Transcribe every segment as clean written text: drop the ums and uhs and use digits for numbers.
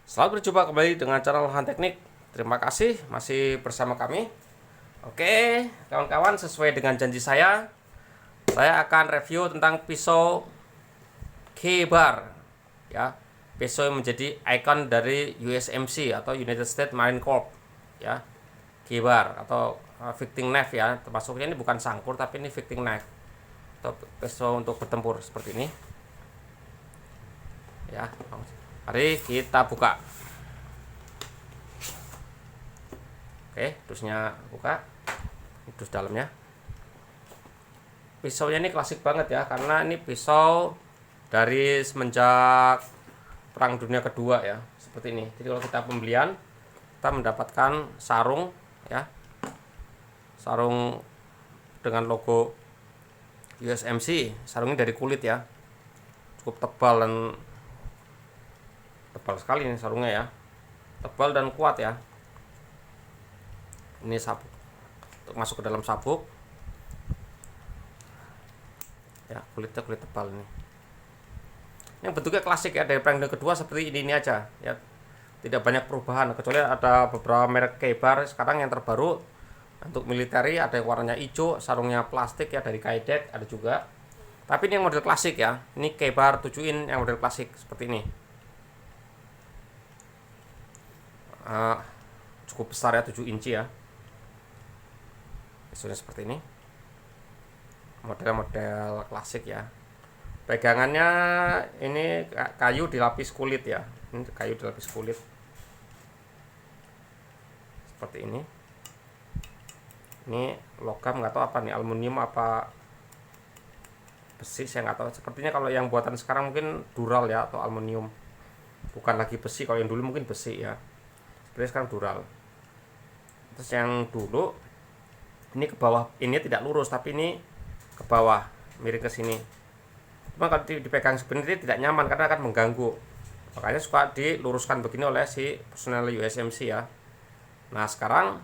Selamat berjumpa kembali dengan channel Han Teknik. Terima kasih masih bersama kami. Oke, kawan-kawan, sesuai dengan janji saya akan review tentang pisau K-Bar ya. Pisau yang menjadi ikon dari USMC atau United States Marine Corps ya. K-Bar atau fixing knife ya. Termasuknya ini bukan sangkur tapi ini fixing knife atau pisau untuk bertempur seperti ini. Ya, mari kita buka. Oke, dusnya buka. Dus dalamnya. Pisaunya ini klasik banget ya, karena ini pisau dari semenjak Perang Dunia Kedua ya, seperti ini. Jadi kalau kita pembelian, kita mendapatkan sarung ya, sarung dengan logo USMC. Sarungnya dari kulit ya, cukup tebal dan tebal sekali ini sarungnya ya, tebal dan kuat ya. Ini sabuk untuk masuk ke dalam sabuk ya, kulitnya kulit tebal ini. Yang bentuknya klasik ya, dari Perang Dunia Kedua seperti ini aja ya, tidak banyak perubahan kecuali ada beberapa merek K-Bar sekarang yang terbaru untuk militeri, ada yang warnanya hijau, sarungnya plastik ya dari Kydex ada juga. Tapi ini yang model klasik ya, ini K-Bar 7 in yang model klasik seperti ini. Cukup besar ya, 7 inci ya. Pisaunya seperti ini, model-model klasik ya. Pegangannya ini kayu dilapis kulit ya, ini kayu dilapis kulit seperti ini. Ini logam, nggak tahu apa nih, aluminium apa besi, saya nggak tahu. Sepertinya kalau yang buatan sekarang mungkin dural ya, atau aluminium, bukan lagi besi. Kalau yang dulu mungkin besi ya, seperti sekarang dural. Terus yang dulu ini ke bawah, ini tidak lurus tapi ini ke bawah miring ke sini. Cuma kalau dipegang sebenarnya tidak nyaman karena akan mengganggu, makanya suka diluruskan begini oleh si personel USMC ya. Nah sekarang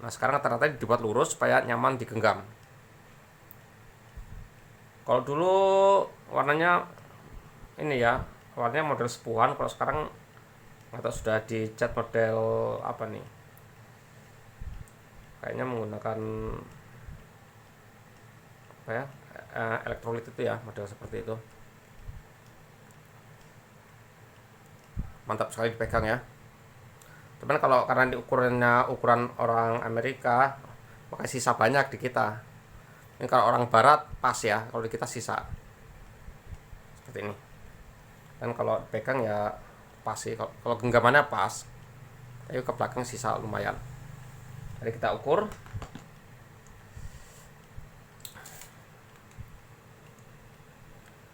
rata-rata dibuat lurus supaya nyaman digenggam. Kalau dulu warnanya ini ya, warnanya model sepuhan. Kalau sekarang nggak tahu sudah dicat model apa nih, kayaknya menggunakan apa ya, elektrolit itu ya, model seperti itu. Mantap sekali dipegang ya. Cuman kalau karena ukuran orang Amerika, maka sisa banyak di kita. Ini kalau orang Barat pas ya, kalau di kita sisa seperti ini. Dan kalau pegang ya pas sih, kalau genggamannya pas, tapi ke belakang sisa lumayan. Jadi kita ukur.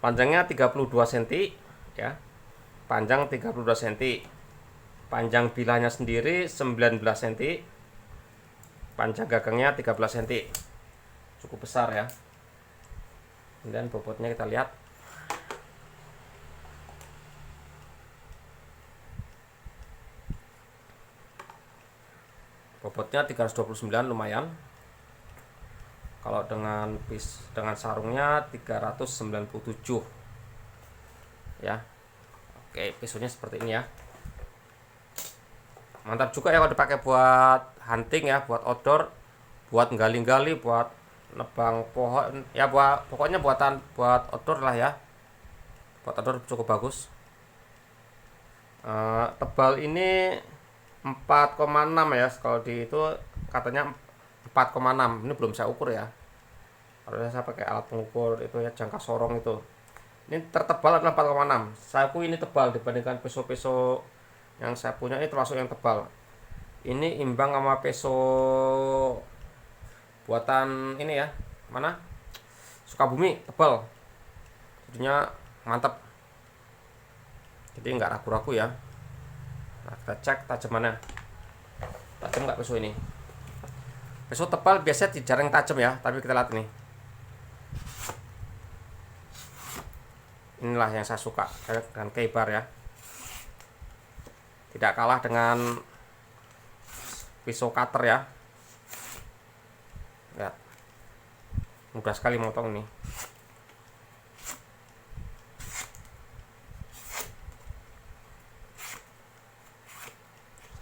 Panjangnya 32 cm ya. Panjang 32 cm. Panjang bilahnya sendiri 19 cm. Panjang gagangnya 13 cm. Cukup besar ya. Kemudian bobotnya kita lihat. Bobotnya 329, lumayan. Kalau dengan sarungnya 397 ya. Oke, pisaunya seperti ini ya. Mantap juga ya kalau dipakai buat hunting ya, buat outdoor, buat nggali-gali, buat nebang pohon ya, pokoknya buat outdoor lah ya. Buat outdoor cukup bagus. Tebal ini 4,6 ya, kalau di itu katanya 4,6. Ini belum saya ukur ya, harusnya saya pakai alat pengukur itu ya, jangka sorong itu. Ini tertebal adalah 4,6. Saya akui ini tebal dibandingkan pisau-pisau yang saya punya, ini termasuk yang tebal. Ini imbang sama pisau buatan ini ya, mana, Sukabumi, tebal, jadinya mantap, jadi nggak ragu-ragu ya. Nah, kita cek tajamannya, tajam nggak pisau ini. Pisau tebal biasanya jarang tajam ya, tapi kita lihat ini. Inilah yang saya suka dengan K-Bar ya. Tidak kalah dengan pisau cutter ya. Ya, mudah sekali motong nih.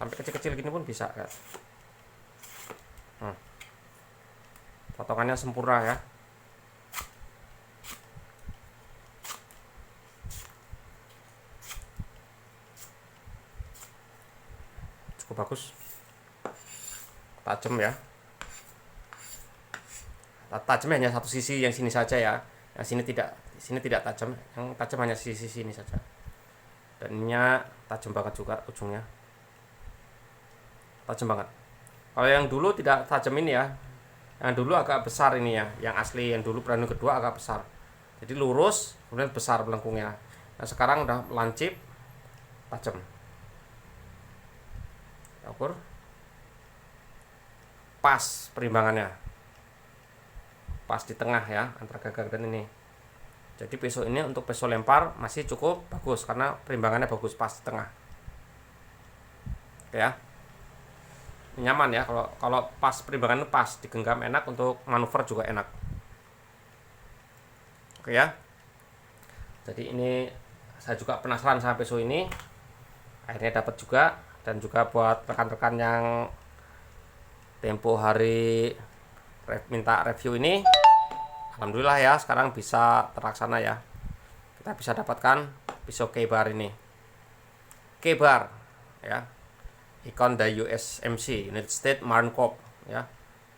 sampai kecil-kecil gini pun bisa kan. Potongannya sempurna ya. Cukup bagus, tajam ya. Tajamnya hanya satu sisi, yang sini saja ya. Yang sini tidak tajam, yang tajam hanya sisi sini saja. Dan ininya tajam banget juga ujungnya, tajam banget. Kalau yang dulu tidak tajam ini ya, yang dulu agak besar ini ya, yang asli yang dulu brand kedua agak besar. Jadi lurus kemudian besar melengkungnya. Nah sekarang udah lancip, tajam. Ukur pas perimbangannya, pas di tengah ya antara gagang dan ini. Jadi pisau ini untuk pisau lempar masih cukup bagus karena perimbangannya bagus, pas di tengah. Oke ya, nyaman ya kalau pas perimbangan pas, digenggam enak, untuk manuver juga enak. Oke ya, jadi ini saya juga penasaran sama pisau ini, akhirnya dapat juga. Dan juga buat rekan-rekan yang tempo hari minta review ini, alhamdulillah ya sekarang bisa terlaksana ya, kita bisa dapatkan pisau K-Bar ini. K-Bar ya, ikon dari USMC, United States Marine Corps ya.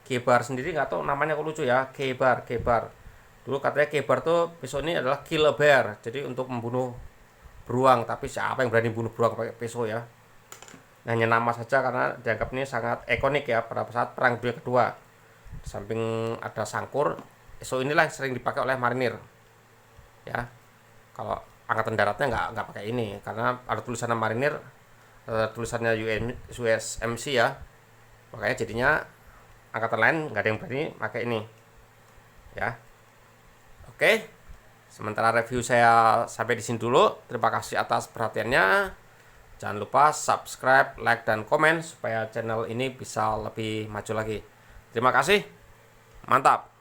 K-Bar sendiri nggak tahu namanya kok lucu ya, K-Bar. Dulu katanya K-Bar tuh pisau ini adalah kill a bear, jadi untuk membunuh beruang. Tapi siapa yang berani bunuh beruang pakai pisau ya? Hanya nama saja karena dianggap ini sangat ikonik ya pada saat Perang Dunia Kedua. Di samping ada sangkur, pisau inilah yang sering dipakai oleh marinir ya. Kalau angkatan daratnya nggak pakai ini karena ada tulisannya marinir, tulisannya USMC ya, makanya jadinya angkatan lain nggak ada yang berani pakai ini ya. Oke, sementara review saya sampai di sini dulu. Terima kasih atas perhatiannya. Jangan lupa subscribe, like, dan komen supaya channel ini bisa lebih maju lagi. Terima kasih, mantap.